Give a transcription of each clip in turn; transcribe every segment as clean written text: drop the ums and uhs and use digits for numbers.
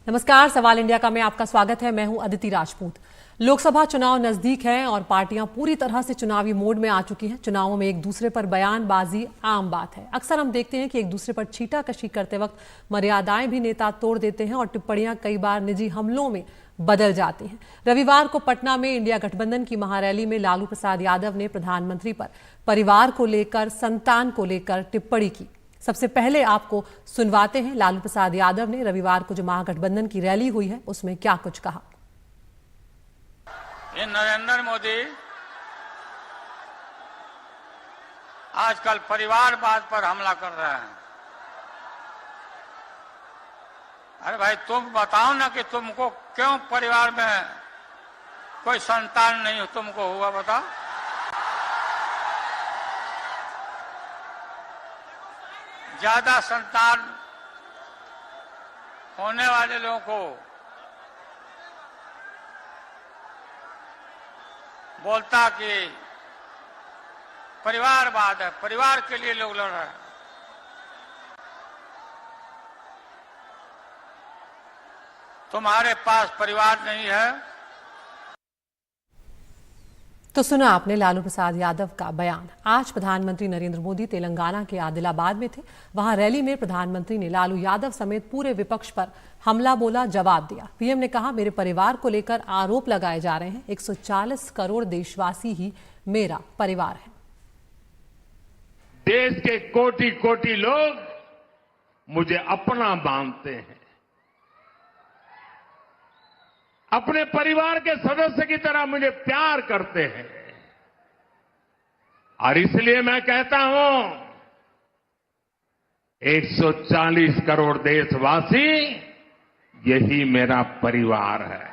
नमस्कार, सवाल इंडिया का में आपका स्वागत है। मैं हूं अदिति राजपूत। लोकसभा चुनाव नजदीक हैं और पार्टियां पूरी तरह से चुनावी मोड में आ चुकी हैं। चुनावों में एक दूसरे पर बयानबाजी आम बात है। अक्सर हम देखते हैं कि एक दूसरे पर छींटाकशी करते वक्त मर्यादाएं भी नेता तोड़ देते हैं और टिप्पणियां कई बार निजी हमलों में बदल जाती हैं। रविवार को पटना में इंडिया गठबंधन की महारैली में लालू प्रसाद यादव ने प्रधानमंत्री पर परिवार को लेकर, संतान को लेकर टिप्पणी की। सबसे पहले आपको सुनवाते हैं लालू प्रसाद यादव ने रविवार को जो महागठबंधन की रैली हुई है उसमें क्या कुछ कहा। ये नरेंद्र मोदी आजकल परिवारवाद पर हमला कर रहे हैं। अरे भाई, तुम बताओ ना कि तुमको क्यों परिवार में कोई संतान नहीं तुमको हुआ, बताओ। ज्यादा संतान होने वाले लोगों को बोलता कि परिवारवाद है, परिवार के लिए लोग लड़ रहे हैं। तुम्हारे पास परिवार नहीं है। तो सुना आपने लालू प्रसाद यादव का बयान। आज प्रधानमंत्री नरेंद्र मोदी तेलंगाना के आदिलाबाद में थे। वहां रैली में प्रधानमंत्री ने लालू यादव समेत पूरे विपक्ष पर हमला बोला, जवाब दिया। पीएम ने कहा, मेरे परिवार को लेकर आरोप लगाए जा रहे हैं। 140 करोड़ देशवासी ही मेरा परिवार है। देश के कोटि कोटि लोग मुझे अपना मानते हैं, अपने परिवार के सदस्य की तरह मुझे प्यार करते हैं। और इसलिए मैं कहता हूं, 140 करोड़ देशवासी यही मेरा परिवार है।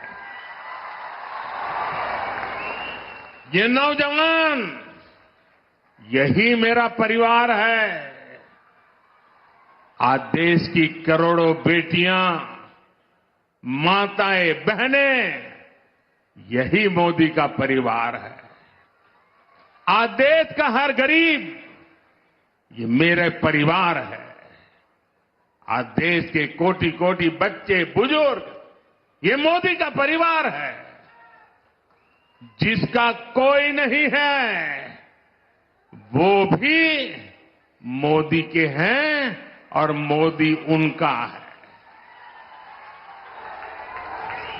ये नौजवान यही मेरा परिवार है। आज देश की करोड़ों बेटियां, माताएं, बहनें, यही मोदी का परिवार है। आज देश का हर गरीब ये मेरे परिवार है। आज देश के कोटि कोटि बच्चे, बुजुर्ग ये मोदी का परिवार है। जिसका कोई नहीं है वो भी मोदी के हैं और मोदी उनका है।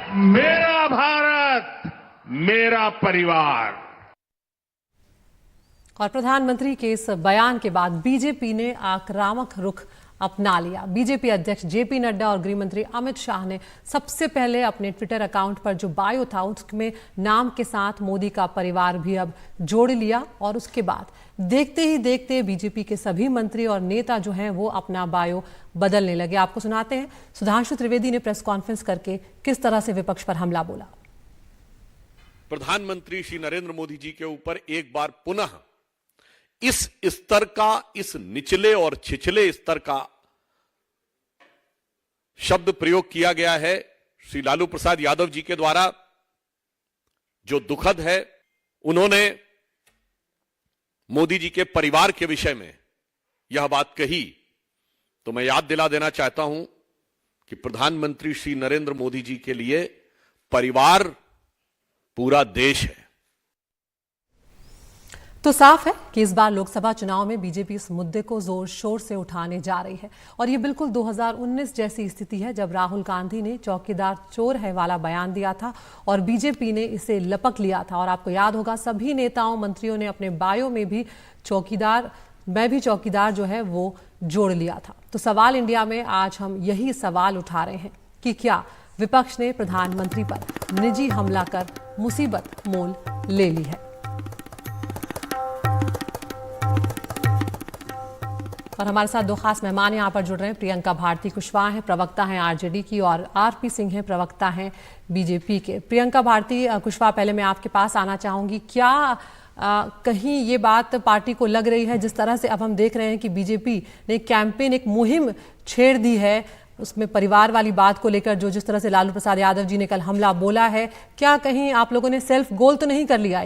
मेरा भारत, मेरा परिवार। और प्रधानमंत्री के इस बयान के बाद बीजेपी ने आक्रामक रुख अपना लिया। बीजेपी अध्यक्ष जेपी नड्डा और गृह मंत्री अमित शाह ने सबसे पहले अपने ट्विटर अकाउंट पर जो बायो था उसमें नाम के साथ मोदी का परिवार भी अब जोड़ लिया। और उसके बाद देखते ही देखते बीजेपी के सभी मंत्री और नेता जो हैं वो अपना बायो बदलने लगे। आपको सुनाते हैं सुधांशु त्रिवेदी ने प्रेस कॉन्फ्रेंस करके किस तरह से विपक्ष पर हमला बोला। प्रधानमंत्री श्री नरेंद्र मोदी जी के ऊपर एक बार पुनः इस स्तर का, इस निचले और छिछले स्तर का शब्द प्रयोग किया गया है श्री लालू प्रसाद यादव जी के द्वारा, जो दुखद है। उन्होंने मोदी जी के परिवार के विषय में यह बात कही तो मैं याद दिला देना चाहता हूं कि प्रधानमंत्री श्री नरेंद्र मोदी जी के लिए परिवार पूरा देश है। तो साफ है कि इस बार लोकसभा चुनाव में बीजेपी इस मुद्दे को जोर शोर से उठाने जा रही है। और ये बिल्कुल 2019 जैसी स्थिति है जब राहुल गांधी ने चौकीदार चोर है वाला बयान दिया था और बीजेपी ने इसे लपक लिया था। और आपको याद होगा सभी नेताओं, मंत्रियों ने अपने बायो में भी चौकीदार जो है वो जोड़ लिया था। तो सवाल इंडिया में आज हम यही सवाल उठा रहे हैं कि क्या विपक्ष ने प्रधानमंत्री पर निजी हमला कर मुसीबत मोल ले ली है। और हमारे साथ दो खास मेहमान यहाँ पर जुड़ रहे हैं। प्रियंका भारती कुशवाहा हैं, प्रवक्ता हैं आरजेडी की, और आरपी सिंह हैं, प्रवक्ता हैं बीजेपी के। प्रियंका भारती कुशवाहा, पहले मैं आपके पास आना चाहूंगी। क्या कहीं ये बात पार्टी को लग रही है, जिस तरह से अब हम देख रहे हैं कि बीजेपी ने कैंपेन, एक मुहिम छेड़ दी है, उसमें परिवार वाली बात को लेकर जिस तरह से लालू प्रसाद यादव जी ने कल हमला बोला है, क्या कहीं आप लोगों ने सेल्फ गोल तो नहीं कर लिया?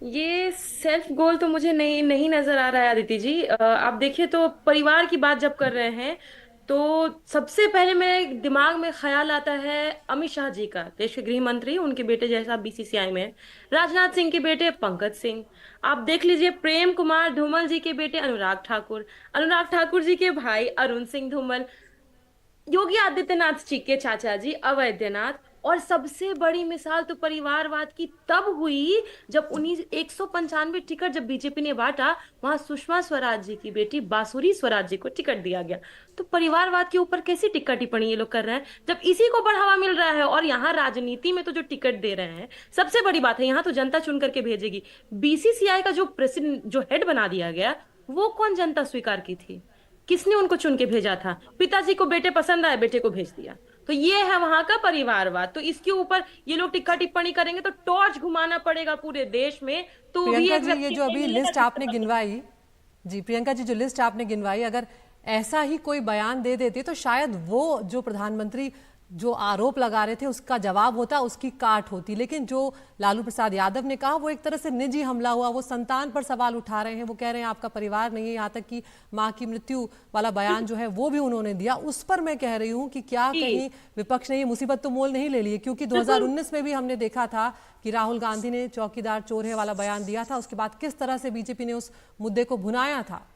ये सेल्फ गोल तो मुझे नहीं नजर आ रहा है अदिति जी। आप देखिए तो परिवार की बात जब कर रहे हैं तो सबसे पहले मेरे दिमाग में ख्याल आता है अमित शाह जी का, देश के गृह मंत्री, उनके बेटे जैसा बीसीसीआई में है। राजनाथ सिंह के बेटे पंकज सिंह, आप देख लीजिए प्रेम कुमार धूमल जी के बेटे अनुराग ठाकुर, अनुराग ठाकुर जी के भाई अरुण सिंह धूमल, योगी आदित्यनाथ जी के चाचा जी अवैधनाथ। और सबसे बड़ी मिसाल तो परिवारवाद की तब हुई जब 195 टिकट जब बीजेपी ने बांटा, वहां सुषमा स्वराज जी की बेटी बांसुरी स्वराज जी को टिकट दिया गया। तो परिवारवाद के ऊपर कैसी टिक्का टिप्पणी ये लोग कर रहे हैं जब इसी को बढ़ावा मिल रहा है। और यहाँ राजनीति में तो जो टिकट दे रहे हैं, सबसे बड़ी बात है यहाँ तो जनता चुन करके भेजेगी। बीसीसीआई का जो प्रेसिडेंट, जो हेड बना दिया गया, वो कौन जनता स्वीकार की थी? किसने उनको चुन के भेजा था? पिताजी को बेटे पसंद आए, बेटे को भेज दिया। तो ये है वहां का परिवारवाद। तो इसके ऊपर ये लोग टिक्का टिप्पणी करेंगे तो टॉर्च घुमाना पड़ेगा पूरे देश में। तो भी प्रियंका एक जी, ये व्यक्ति जो अभी नहीं लिस्ट मिलेगा आपने गिनवाई, जी प्रियंका जी, जो लिस्ट आपने गिनवाई, अगर ऐसा ही कोई बयान दे देते तो शायद वो जो प्रधानमंत्री जो आरोप लगा रहे थे उसका जवाब होता, उसकी काट होती। लेकिन जो लालू प्रसाद यादव ने कहा वो एक तरह से निजी हमला हुआ। वो संतान पर सवाल उठा रहे हैं, वो कह रहे हैं आपका परिवार नहीं है, यहाँ तक कि मां की मृत्यु वाला बयान जो है वो भी उन्होंने दिया। उस पर मैं कह रही हूँ कि क्या कहीं विपक्ष ने ये मुसीबत तो मोल नहीं ले ली है? क्योंकि 2019 में भी हमने देखा था कि राहुल गांधी ने चौकीदार चोर है वाला बयान दिया था, उसके बाद किस तरह से बीजेपी ने उस मुद्दे को भुनाया था।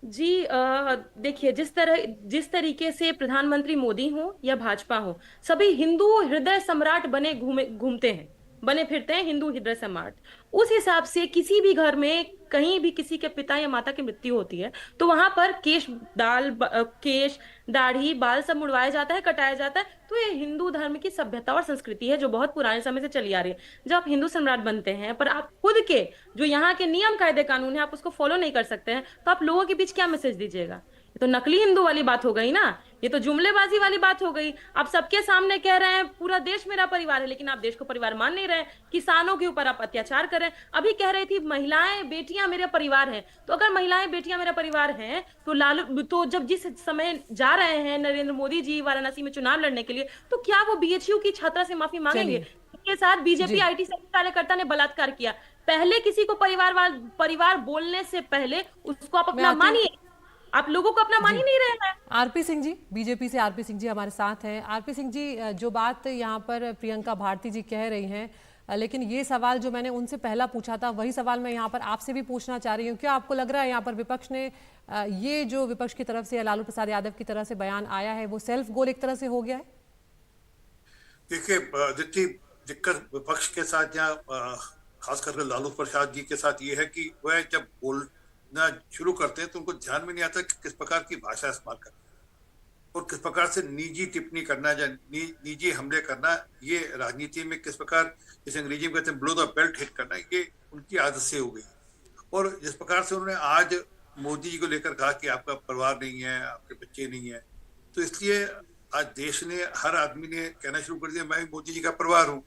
जी देखिए, जिस तरीके से प्रधानमंत्री मोदी हो या भाजपा हो, सभी हिंदू हृदय सम्राट बने घूमते हैं, बने फिरते हैं हिंदू हृदय सम्राट। उस हिसाब से किसी भी घर में कहीं भी किसी के पिता या माता की मृत्यु होती है तो वहां पर केश दाढ़ी बाल सब मुड़वाया जाता है, कटाया जाता है। तो ये हिंदू धर्म की सभ्यता और संस्कृति है जो बहुत पुराने समय से चली आ रही है। जब आप हिंदू सम्राट बनते हैं पर आप खुद के जो यहाँ के नियम कायदे कानून है आप उसको फॉलो नहीं कर सकते हैं, तो आप लोगों के बीच क्या मैसेज दीजिएगा? ये तो नकली हिंदू वाली बात हो गई ना, ये तो जुमलेबाजी वाली बात हो गई। आप सबके सामने कह रहे हैं पूरा देश मेरा परिवार है, लेकिन आप देश को परिवार मान नहीं रहे। किसानों के ऊपर आप अत्याचार कर रहे हैं। अभी कह रही थी महिलाएं बेटियां मेरा परिवार हैं, तो अगर महिलाएं बेटियां मेरा परिवार हैं तो जब जिस समय जा रहे हैं नरेंद्र मोदी जी वाराणसी में चुनाव लड़ने के लिए, तो क्या वो बीएचयू की छात्रा से माफी मांगेंगे? इसके साथ बीजेपी आईटी कार्यकर्ता ने बलात्कार किया। पहले किसी को परिवार बोलने से पहले उसको आप अपना मानिए। आप लोगों को अपना मान ही नहीं रहे हैं। आरपी सिंह जी, बीजेपी से आरपी सिंह जी हमारे साथ हैं। आरपी सिंह जी, जो बात यहाँ पर प्रियंका भारती जी कह रही हैं, लेकिन ये सवाल जो मैंने उनसे पहला पूछा था वही सवाल मैं यहाँ पर आपसे भी पूछना चाह रही हूँ। क्या आपको लग रहा है यहाँ पर विपक्ष ने ये जो विपक्ष की तरफ से या लालू प्रसाद यादव की तरफ से बयान आया है वो सेल्फ गोल एक तरह से हो गया है? देखिए, जितनी दिक्कत विपक्ष के साथ या खास करके लालू प्रसाद जी के साथ ये है कि वह जब बोलना शुरू करते हैं तो उनको ध्यान में नहीं आता कि किस प्रकार की भाषा इस्तेमाल करना और किस प्रकार से निजी टिप्पणी करना या निजी हमले करना। ये राजनीति में किस प्रकार, जिसे अंग्रेजी में कहते हैं ब्लो द बेल्ट हिट करना, ये उनकी आदत से हो गई। और जिस प्रकार से उन्होंने आज मोदी जी को लेकर कहा कि आपका परिवार नहीं है, आपके बच्चे नहीं है, तो इसलिए आज देश ने, हर आदमी ने कहना शुरू कर दिया मैं मोदी जी का परिवार हूँ।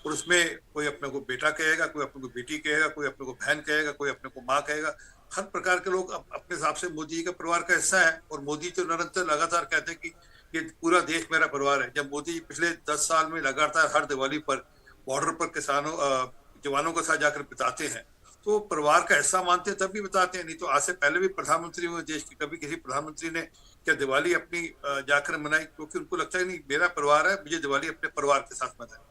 और उसमें कोई अपने को बेटा कहेगा, कोई अपने को बेटी कहेगा, कोई अपने को बहन कहेगा, कोई अपने को माँ कहेगा। हर प्रकार के लोग अपने हिसाब से मोदी जी का परिवार का हिस्सा है। और मोदी तो निरंतर लगातार कहते हैं कि ये पूरा देश मेरा परिवार है। जब मोदी जी पिछले 10 साल में लगातार हर दिवाली पर बॉर्डर पर जवानों के साथ जाकर बिताते हैं, तो परिवार का हिस्सा मानते हैं, तब भी बताते हैं। नहीं तो आज से पहले भी प्रधानमंत्री हुए देश के, कभी किसी प्रधानमंत्री ने क्या दिवाली अपनी जाकर मनाई? क्योंकि उनको लगता है नहीं मेरा परिवार है, मुझे दिवाली अपने परिवार के साथ मनाई।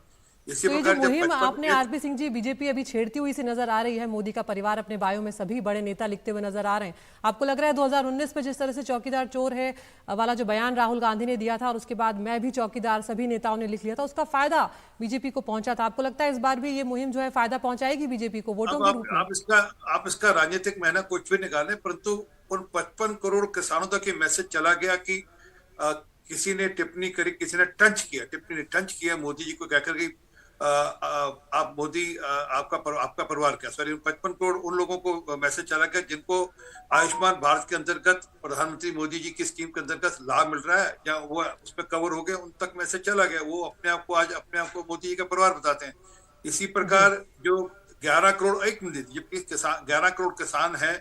तो ये जो मुहिम आपने आरपी सिंह जी बीजेपी अभी छेड़ती हुई सी नजर आ रही है, मोदी का परिवार अपने बायो में सभी बड़े नेता लिखते हुए नजर आ रहे हैं, आपको लग रहा है 2019 में जिस तरह से चौकीदार चोर है वाला जो बयान राहुल गांधी ने दिया था और उसके बाद मैं भी चौकीदार सभी नेताओं ने लिख लिया था, उसका फायदा बीजेपी को पहुंचा था? आपको लगता है इस बार भी ये मुहिम जो है फायदा पहुंचाएगी बीजेपी को वोटों के रूप में? आप इसका राजनीतिक महना कुछ भी निकालें, परंतु उन 55 करोड़ किसानों तक ये मैसेज चला गया कि किसी ने टिप्पणी करी, किसी ने टंच किया मोदी जी को कहकर कि आप मोदी आपका परिवार क्या, सॉरी 55 करोड़ उन लोगों को मैसेज चला गया जिनको आयुष्मान भारत के अंतर्गत प्रधानमंत्री मोदी जी की स्कीम के अंतर्गत लाभ मिल रहा है या वो उसमें कवर हो गए, उन तक मैसेज चला गया। वो अपने आप को मोदी जी का परिवार बताते हैं। इसी प्रकार जो 11 करोड़, एक मिनट, जबकि किसान 11 करोड़ किसान है,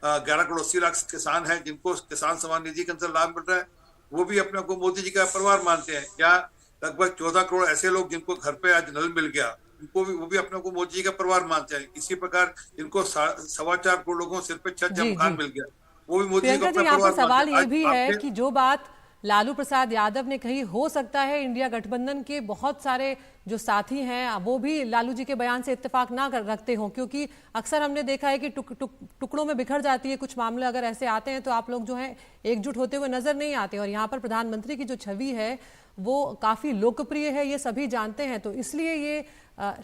11 करोड़ 80 लाख किसान है जिनको किसान सम्मान निधि के अंदर लाभ मिल रहा है, वो भी अपने को मोदी जी का परिवार मानते हैं। या लगभग 14 करोड़ ऐसे लोग जिनको घर पे आज नल मिल गया, वो भी अपने को मोदी जी का परिवार मानते हैं। इसी प्रकार जिनको 4.25 करोड़ लोगों सिर पे छत या मकान मिल गया, वो भी मोदी जी को प्रियंका जी, अपना यहाँ पर परिवार सवाल मानते हैं। ये भी आज है आपने- कि जो बात लालू प्रसाद यादव ने कही, हो सकता है इंडिया गठबंधन के बहुत सारे जो साथी हैं वो भी लालू जी के बयान से इत्तेफाक ना रखते हों, क्योंकि अक्सर हमने देखा है कि टुकड़ों में बिखर जाती है कुछ मामले। अगर ऐसे आते हैं तो आप लोग जो हैं एकजुट होते हुए नजर नहीं आते, और यहाँ पर प्रधानमंत्री की जो छवि है वो काफी लोकप्रिय है, ये सभी जानते हैं। तो इसलिए ये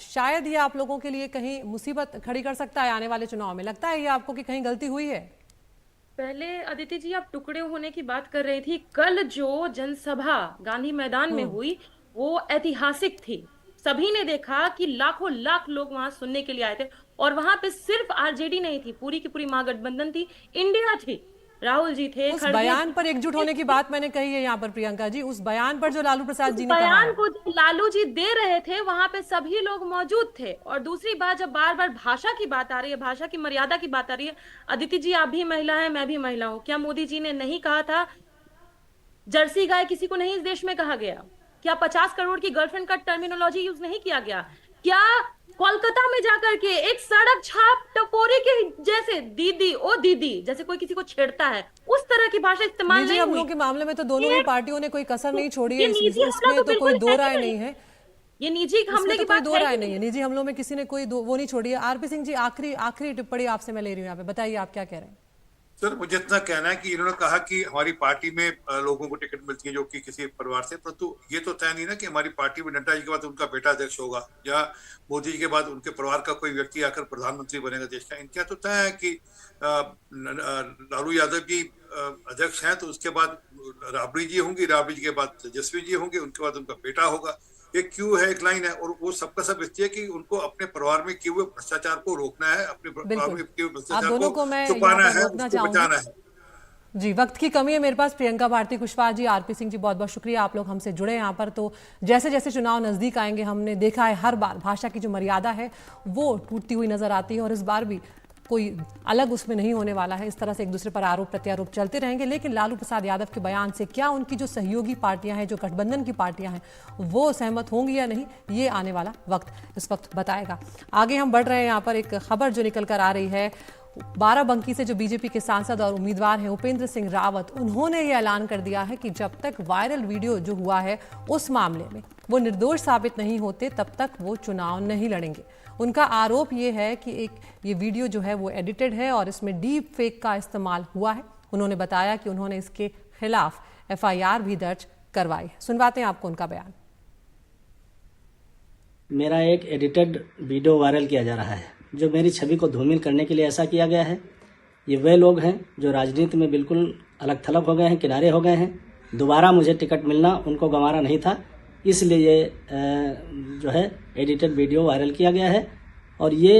शायद ये आप लोगों के लिए कहीं मुसीबत खड़ी कर सकता है आने वाले चुनाव में। लगता है ये आपको कि कहीं गलती हुई है? पहले अदिति जी, आप टुकड़े होने की बात कर रही थी। कल जो जनसभा गांधी मैदान में हुई वो ऐतिहासिक थी। सभी ने देखा कि लाखों लाख लोग वहां सुनने के लिए आए थे, और वहां पे सिर्फ आरजेडी नहीं थी, पूरी की पूरी महागठबंधन थी, इंडिया थी, राहुल जी थे। उस खड़गे बयान पर एकजुट होने की बात मैंने कही है यहाँ पर प्रियंका जी, उस बयान पर जो लालू प्रसाद जी ने कहा बयान है। को जो लालू जी दे रहे थे वहां पे सभी लोग मौजूद थे। और दूसरी बात, जब बार बार भाषा की बात आ रही है, भाषा की मर्यादा की बात आ रही है, अदिति जी आप भी महिला हैं, मैं भी महिला हूं, क्या मोदी जी ने नहीं कहा था जर्सी गाय किसी को नहीं इस देश में कहा गया? क्या 50 करोड़ की गर्लफ्रेंड का टर्मिनोलॉजी यूज नहीं किया गया? क्या कोलकाता में जाकर के एक सड़क छाप टपोरी के जैसे दीदी ओ दीदी जैसे कोई किसी को छेड़ता है, उस तरह की भाषा इस्तेमाल निजी नहीं हमलों हुई? के मामले में तो दोनों ही पार्टियों ने कोई कसर नहीं छोड़ी है, ये निजी हमला इसमें तो तो कोई बिल्कुल दो है राय ही नहीं है। ये निजी हमले इसमें की तो कोई बात दो है राय ही नहीं है। निजी हमलों में किसी ने कोई वो नहीं छोड़ी है। आरपी सिंह जी, आखिरी टिप्पणी आपसे मैं ले रही हूँ यहाँ पे, बताइए आप क्या कह रहे हैं? सर, मुझे इतना कहना है कि इन्होंने कहा कि हमारी पार्टी में लोगों को टिकट मिलती है जो कि किसी परिवार से, परंतु ये तो तय नहीं ना कि हमारी पार्टी में नड्डा जी के बाद उनका बेटा अध्यक्ष होगा या मोदी जी के बाद उनके परिवार का कोई व्यक्ति आकर प्रधानमंत्री बनेगा देश का। इनका तो तय है कि लालू यादव जी अध्यक्ष हैं, तो उसके बाद राबड़ी जी होंगी, राबड़ी जी के बाद तेजस्वी जी होंगे, उनके बाद उनका बेटा होगा। एक क्यू है, एक लाइन है, और वो सबका सब इसलिए कि उनको अपने परिवार में किए हुए भ्रष्टाचार को रोकना है, अपने परिवार में किए हुए भ्रष्टाचार को मैं छुपाना यहाँ पर है, रोकना उसको बचाना है। जी, वक्त की कमी है मेरे पास। प्रियंका भारती कुशवाहा जी, आरपी सिंह जी, बहुत बहुत शुक्रिया आप लोग हमसे जुड़े यहाँ पर। तो जैसे जैसे चुनाव नजदीक आएंगे, हमने देखा है हर बार भाषा की जो मर्यादा है वो टूटती हुई नजर आती है, और इस बार भी कोई अलग उसमें नहीं होने वाला है। इस तरह से एक दूसरे पर आरोप प्रत्यारोप चलते रहेंगे, लेकिन लालू प्रसाद यादव के बयान से क्या उनकी जो सहयोगी पार्टियां हैं, जो गठबंधन की पार्टियां हैं, वो सहमत होंगी या नहीं, ये आने वाला वक्त इस वक्त बताएगा। आगे हम बढ़ रहे हैं। यहाँ पर एक खबर जो निकल कर आ रही है, बाराबंकी से जो बीजेपी के सांसद और उम्मीदवार हैं उपेंद्र सिंह रावत, उन्होंने ये ऐलान कर दिया है कि जब तक वायरल वीडियो जो हुआ है उस मामले में वो निर्दोष साबित नहीं होते, तब तक वो चुनाव नहीं लड़ेंगे। उनका आरोप ये है कि ये वीडियो जो है वो एडिटेड है और इसमें डीप फेक का इस्तेमाल हुआ है। उन्होंने बताया कि उन्होंने इसके खिलाफ FIR भी दर्ज करवाई है। सुनवाते हैं आपको उनका बयान। मेरा एक एडिटेड वीडियो वायरल किया जा रहा है, जो मेरी छवि को धूमिल करने के लिए ऐसा किया गया है। ये वे लोग हैं जो राजनीति में बिल्कुल अलग थलग हो गए हैं, किनारे हो गए हैं। दोबारा मुझे टिकट मिलना उनको गंवारा नहीं था, इसलिए ये जो है एडिटेड वीडियो वायरल किया गया है। और ये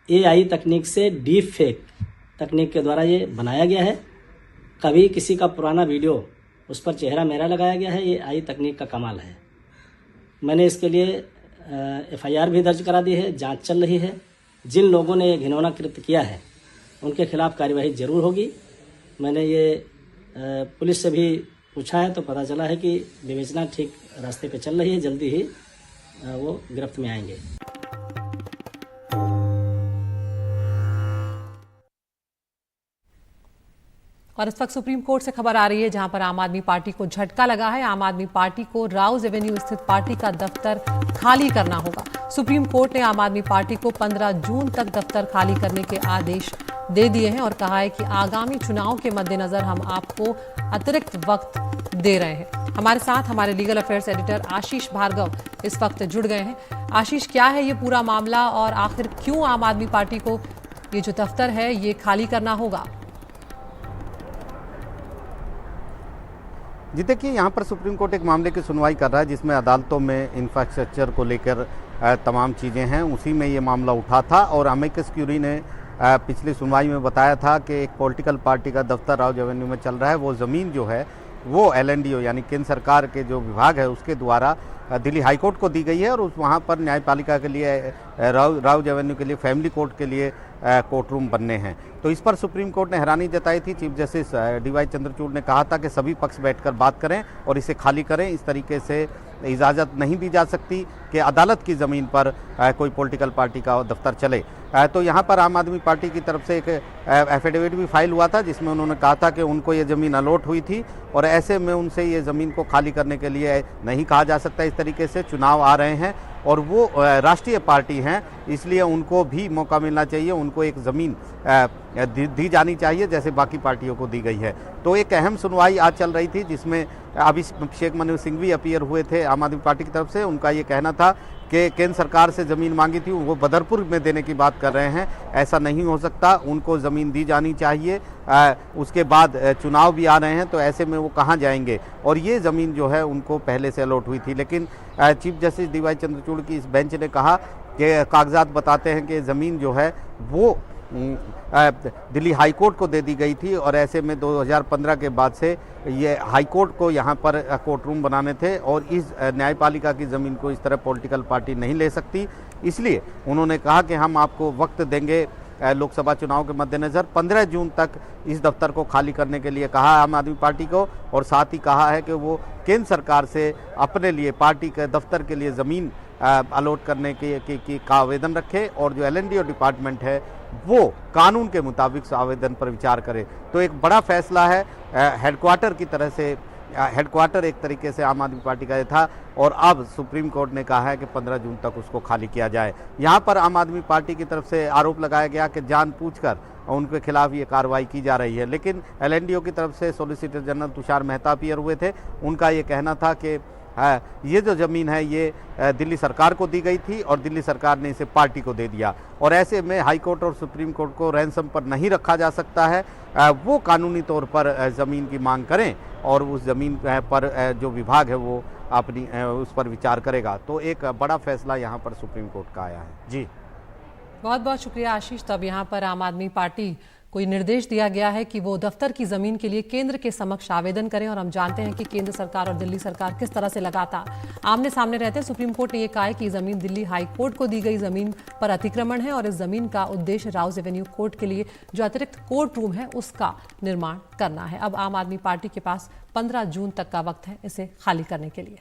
AI तकनीक से डीप फेक तकनीक के द्वारा ये बनाया गया है। कभी किसी का पुराना वीडियो उस पर चेहरा मेरा लगाया गया है, ये AI तकनीक का कमाल है। मैंने इसके लिए FIR भी दर्ज करा दी है, जांच चल रही है। जिन लोगों ने ये घिनौना कृत्य किया है उनके खिलाफ कार्यवाही जरूर होगी। मैंने ये पुलिस से भी पूछा है तो पता चला है कि विवेचना ठीक रास्ते पे चल रही है, जल्दी ही वो गिरफ्त में आएंगे। और इस वक्त सुप्रीम कोर्ट से खबर आ रही है, जहां पर आम आदमी पार्टी को झटका लगा है। आम आदमी पार्टी को राउज एवेन्यू स्थित पार्टी का दफ्तर खाली करना होगा। सुप्रीम कोर्ट ने आम आदमी पार्टी को 15 जून तक दफ्तर खाली करने के आदेश दे दिए हैं और कहा है कि आगामी चुनाव के मद्देनजर हम आपको अतिरिक्त वक्त दे रहे हैं। हमारे साथ हमारे लीगल अफेयर्स एडिटर आशीष भार्गव इस वक्त जुड़ गए हैं। आशीष, क्या है ये पूरा मामला और आखिर क्यों आम आदमी पार्टी को ये जो दफ्तर है ये खाली करना होगा? जी देखिए, यहाँ पर सुप्रीम कोर्ट एक मामले की सुनवाई कर रहा है जिसमें अदालतों में इंफ्रास्ट्रक्चर को लेकर तमाम चीज़ें हैं। उसी में ये मामला उठा था और अमिकस क्यूरी ने पिछली सुनवाई में बताया था कि एक पॉलिटिकल पार्टी का दफ्तर राउज एवेन्यू में चल रहा है। वो ज़मीन जो है वो LNDO यानी केंद्र सरकार के जो विभाग है उसके द्वारा दिल्ली हाई कोर्ट को दी गई है और उस वहाँ पर न्यायपालिका के लिए राउज एवेन्यू के लिए फैमिली कोर्ट के लिए कोर्ट रूम बनने हैं। तो इस पर सुप्रीम कोर्ट ने हैरानी जताई थी। चीफ जस्टिस DY चंद्रचूड़ ने कहा था कि सभी पक्ष बैठकर बात करें और इसे खाली करें। इस तरीके से इजाज़त नहीं दी जा सकती कि अदालत की ज़मीन पर कोई पॉलिटिकल पार्टी का दफ्तर चले। तो यहाँ पर आम आदमी पार्टी की तरफ से एक एफिडेविट भी फाइल हुआ था, जिसमें उन्होंने कहा था कि उनको ये ज़मीन अलॉट हुई थी और ऐसे में उनसे ये ज़मीन को खाली करने के लिए नहीं कहा जा सकता। इस तरीके से चुनाव आ रहे हैं और वो राष्ट्रीय पार्टी हैं, इसलिए उनको भी मौका मिलना चाहिए, उनको एक ज़मीन दी जानी चाहिए जैसे बाकी पार्टियों को दी गई है। तो एक अहम सुनवाई आज चल रही थी, जिसमें अभिषेक मनु सिंह भी अपीयर हुए थे आम आदमी पार्टी की तरफ से। उनका ये कहना था कि केंद्र सरकार से ज़मीन मांगी थी, वो बदरपुर में देने की बात कर रहे हैं, ऐसा नहीं हो सकता, उनको ज़मीन दी जानी चाहिए। उसके बाद चुनाव भी आ रहे हैं, तो ऐसे में वो कहाँ जाएंगे, और ये ज़मीन जो है उनको पहले से अलॉट हुई थी। लेकिन chief justice D Y Chandrachud की इस बेंच ने कहा कि कागजात बताते हैं कि ज़मीन जो है वो दिल्ली हाई कोर्ट को दे दी गई थी और ऐसे में 2015 के बाद से ये हाई कोर्ट को यहाँ पर कोर्ट रूम बनाने थे और इस न्यायपालिका की ज़मीन को इस तरह पॉलिटिकल पार्टी नहीं ले सकती। इसलिए उन्होंने कहा कि हम आपको वक्त देंगे लोकसभा चुनाव के मद्देनज़र। 15 जून तक इस दफ्तर को खाली करने के लिए कहा आम आदमी पार्टी को, और साथ ही कहा है कि वो केंद्र सरकार से अपने लिए पार्टी के दफ्तर के लिए ज़मीन अलॉट करने का आवेदन रखे और जो LNDO डिपार्टमेंट है वो कानून के मुताबिक उस आवेदन पर विचार करे। तो एक बड़ा फैसला है, हेडक्वार्टर की तरह से हेडक्वार्टर एक तरीके से आम आदमी पार्टी का ये था और अब सुप्रीम कोर्ट ने कहा है कि 15 जून तक उसको खाली किया जाए। यहाँ पर आम आदमी पार्टी की तरफ से आरोप लगाया गया कि जानबूझकर उनके खिलाफ ये कार्रवाई की जा रही है, लेकिन LNDO की तरफ से solicitor general Tushar Mehta appear हुए थे। उनका ये कहना था कि ये जो ज़मीन है ये दिल्ली सरकार को दी गई थी और दिल्ली सरकार ने इसे पार्टी को दे दिया, और ऐसे में हाई कोर्ट और सुप्रीम कोर्ट को रैंसम पर नहीं रखा जा सकता है। वो कानूनी तौर पर ज़मीन की मांग करें और उस ज़मीन पर जो विभाग है वो अपनी उस पर विचार करेगा। तो एक बड़ा फैसला यहाँ पर सुप्रीम कोर्ट का आया है। जी बहुत बहुत शुक्रिया आशीष। तब यहाँ पर आम आदमी पार्टी कोई निर्देश दिया गया है कि वो दफ्तर की जमीन के लिए केंद्र के समक्ष आवेदन करें, और हम जानते हैं कि केंद्र सरकार और दिल्ली सरकार किस तरह से लगातार आमने सामने रहते हैं। सुप्रीम कोर्ट ने यह कहा है कि जमीन दिल्ली हाई कोर्ट को दी गई जमीन पर अतिक्रमण है और इस जमीन का उद्देश्य राउज एवेन्यू कोर्ट के लिए जो अतिरिक्त कोर्ट रूम है उसका निर्माण करना है। अब आम आदमी पार्टी के पास 15 जून तक का वक्त है इसे खाली करने के लिए।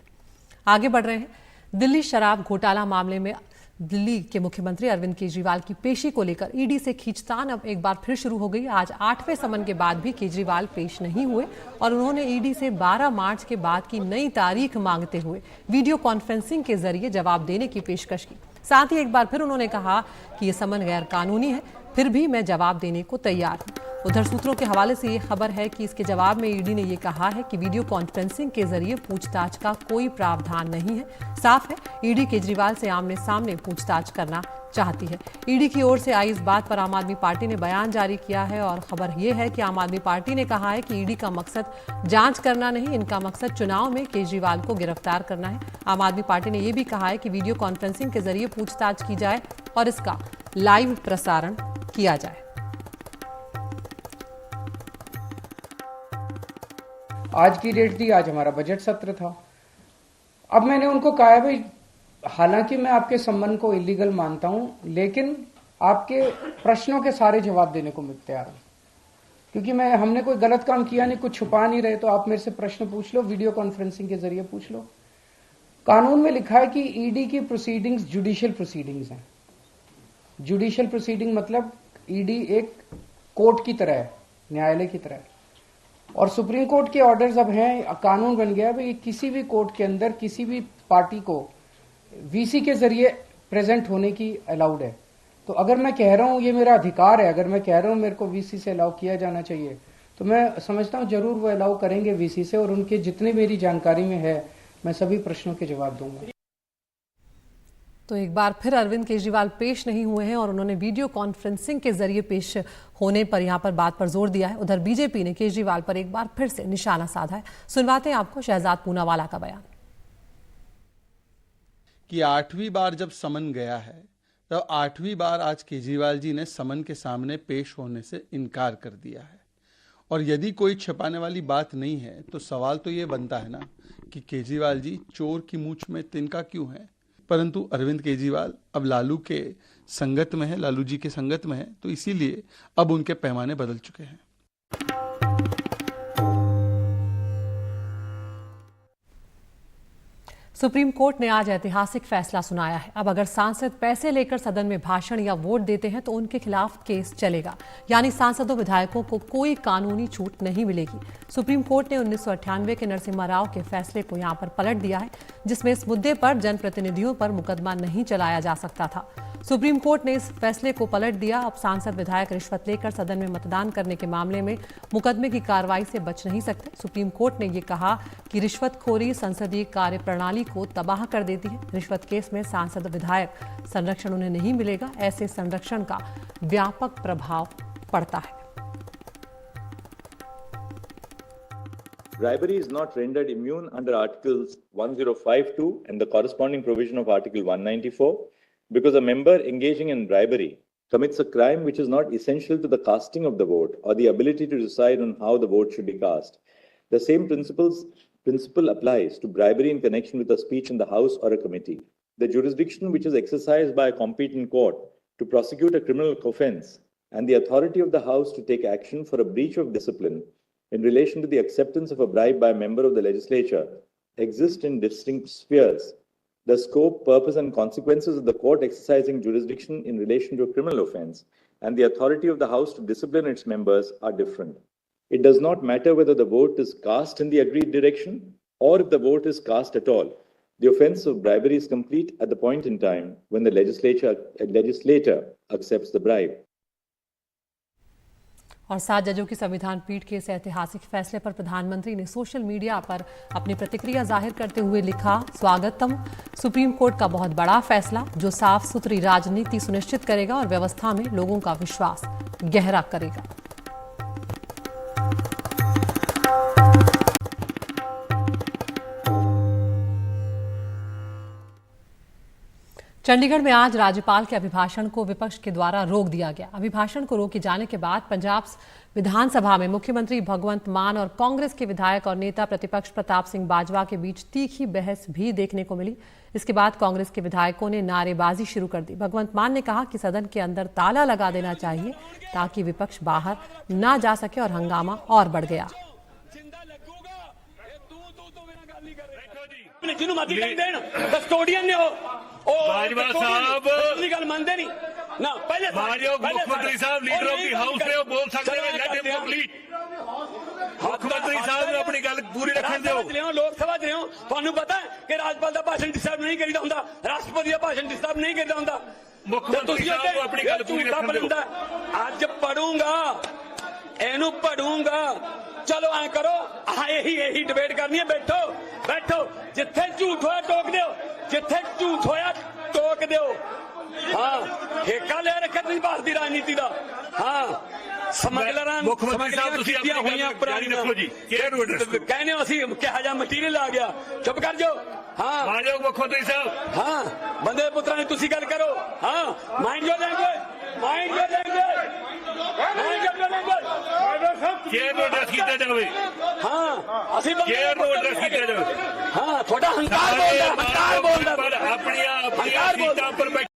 आगे बढ़ रहे हैं। दिल्ली शराब घोटाला मामले में दिल्ली के मुख्यमंत्री अरविंद केजरीवाल की पेशी को लेकर ईडी से खींचतान अब एक बार फिर शुरू हो गई। आज 8वें समन के बाद भी केजरीवाल पेश नहीं हुए और उन्होंने ईडी से 12 मार्च के बाद की नई तारीख मांगते हुए वीडियो कॉन्फ्रेंसिंग के जरिए जवाब देने की पेशकश की। साथ ही एक बार फिर उन्होंने कहा कि यह समन गैर कानूनी है, फिर भी मैं जवाब देने को तैयार हूं। उधर सूत्रों के हवाले से ये खबर है कि इसके जवाब में ईडी ने यह कहा है कि वीडियो कॉन्फ्रेंसिंग के जरिए पूछताछ का कोई प्रावधान नहीं है। साफ है ईडी केजरीवाल से आमने सामने पूछताछ करना चाहती है। ईडी की ओर से आई इस बात पर आम आदमी पार्टी ने बयान जारी किया है और खबर यह है कि आम आदमी पार्टी ने कहा है कि ईडी का मकसद जांच करना नहीं, इनका मकसद चुनाव में केजरीवाल को गिरफ्तार करना है। आम आदमी पार्टी ने यह भी कहा है कि वीडियो कॉन्फ्रेंसिंग के जरिए पूछताछ की जाए और इसका लाइव प्रसारण किया जाए। आज की डेट थी, आज हमारा बजट सत्र था। अब मैंने उनको कहा है भाई, हालांकि मैं आपके संबंध को इलीगल मानता हूं, लेकिन आपके प्रश्नों के सारे जवाब देने को मैं तैयार हूं, क्योंकि हमने कोई गलत काम किया नहीं, कुछ छुपा नहीं रहे। तो आप मेरे से प्रश्न पूछ लो, वीडियो कॉन्फ्रेंसिंग के जरिए पूछ लो। कानून में लिखा है कि ईडी की प्रोसीडिंग्स जुडिशियल प्रोसीडिंग्स हैं। जुडिशियल प्रोसीडिंग मतलब ईडी एक कोर्ट की तरह है, न्यायालय की तरह है। और सुप्रीम कोर्ट के ऑर्डर्स अब हैं, कानून बन गया है भाई किसी भी कोर्ट के अंदर किसी भी पार्टी को वीसी के जरिए प्रेजेंट होने की अलाउड है। तो अगर मैं कह रहा हूं ये मेरा अधिकार है, अगर मैं कह रहा हूं मेरे को वीसी से अलाउ किया जाना चाहिए, तो मैं समझता हूं जरूर वो अलाउ करेंगे वीसी से, और उनके जितने मेरी जानकारी में है मैं सभी प्रश्नों के जवाब दूंगा। तो एक बार फिर अरविंद केजरीवाल पेश नहीं हुए हैं और उन्होंने वीडियो कॉन्फ्रेंसिंग के जरिए पेश होने पर यहां पर बात पर जोर दिया है। उधर बीजेपी ने केजरीवाल पर एक बार फिर से निशाना साधा है। सुनवाते हैं आपको शहजाद पूनावाला का बयान कि 8वीं बार जब समन गया है तो 8वीं बार आज केजरीवाल जी ने समन के सामने पेश होने से इनकार कर दिया है। और यदि कोई छिपाने वाली बात नहीं है तो सवाल तो ये बनता है ना कि केजरीवाल जी चोर की मूंछ में तिनका क्यों है। परंतु अरविंद केजरीवाल अब लालू के संगत में है, लालू जी के संगत में है, तो इसीलिए अब उनके पैमाने बदल चुके हैं। सुप्रीम कोर्ट ने आज ऐतिहासिक फैसला सुनाया है। अब अगर सांसद पैसे लेकर सदन में भाषण या वोट देते हैं तो उनके खिलाफ केस चलेगा, यानी सांसदों विधायकों को कोई कानूनी छूट नहीं मिलेगी। सुप्रीम कोर्ट ने 1998 के नरसिम्हा राव के फैसले को यहां पर पलट दिया है, जिसमें इस मुद्दे पर जनप्रतिनिधियों पर मुकदमा नहीं चलाया जा सकता था। सुप्रीम कोर्ट ने इस फैसले को पलट दिया। अब सांसद विधायक रिश्वत लेकर सदन में मतदान करने के मामले में मुकदमे की कार्रवाई से बच नहीं सकते। सुप्रीम कोर्ट ने ये कहा कि रिश्वतखोरी संसदीय कार्य प्रणाली को तबाह कर देती है। रिश्वत केस में सांसद विधायक संरक्षण उन्हें नहीं मिलेगा। ऐसे संरक्षण का व्यापक प्रभाव पड़ता है। Bribery is not rendered immune under Articles 1052 and the corresponding provision of Article 194 because a member engaging in bribery commits a crime which is not essential to the casting of the vote or the ability to decide on how the vote should be cast. The same principle applies to bribery in connection with a speech in the House or a committee. The jurisdiction which is exercised by a competent court to prosecute a criminal offence and the authority of the House to take action for a breach of discipline in relation to the acceptance of a bribe by a member of the legislature exist in distinct spheres. The scope, purpose, and consequences of the court exercising jurisdiction in relation to a criminal offence and the authority of the House to discipline its members are different. It does not matter whether the vote is cast in the agreed direction or if the vote is cast at all. The offence of bribery is complete at the point in time when the legislator accepts the bribe. और 7 जजों की संविधान पीठ के इस ऐतिहासिक फैसले पर प्रधानमंत्री ने सोशल मीडिया पर अपनी प्रतिक्रिया जाहिर करते हुए लिखा, स्वागतम। सुप्रीम कोर्ट का बहुत बड़ा फैसला जो साफ सुथरी राजनीति सुनिश्चित करेगा और व्यवस्था में लोगों का विश्वास गहरा करेगा। चंडीगढ़ में आज राज्यपाल के अभिभाषण को विपक्ष के द्वारा रोक दिया गया। अभिभाषण को रोके जाने के बाद पंजाब विधानसभा में मुख्यमंत्री भगवंत मान और कांग्रेस के विधायक और नेता प्रतिपक्ष प्रताप सिंह बाजवा के बीच तीखी बहस भी देखने को मिली। इसके बाद कांग्रेस के विधायकों ने नारेबाजी शुरू कर दी। भगवंत मान ने कहा कि सदन के अंदर ताला लगा देना चाहिए ताकि विपक्ष बाहर ना जा सके और हंगामा और बढ़ गया। बाजवा साहब गल मानते नहीं ना, पहले मुख्यमंत्री साहब लीडर ऑफ दी हाउस ने बोल सकते हैं। मुख्यमंत्री साहब ने अपनी गल पूरी रखन दिओ। लोकसभा च रहो, थानू पता है कि राज्यपाल का भाषण डिस्टर्ब नहीं करीदा हुंदा, राष्ट्रपति का भाषण डिस्टर्ब नहीं करीदा हुंदा। मुख्यमंत्री साहब अपनी गल पूरी रखन दिओ। अज पढ़ूंगा एनू पढ़ूंगा। चलो ऐ करो, यही डिबेट करनी है। बैठो बैठो, जिथे झूठ होया टोक दिओ, जिथे झूठ होया टोक दिओ। हाँ, ठेका ले रखे तुसीं भारत दी राजनीति दा। हाँ, समगलरां कीतियां होईयां पुरानियां कहने असीं किहा जा मटीरियल आ गया। चुप कर जाओ। हाँ मुख्यमंत्री साहब। हाँ, बंदे पुत्रा ने तुसीं गल करो। हाँ, mind your language, mind your language, mind your language. Care notice कीता जावे। हाँ, असीं केयर नोटिस कीता जावे। हाँ, थोड़ा हंकार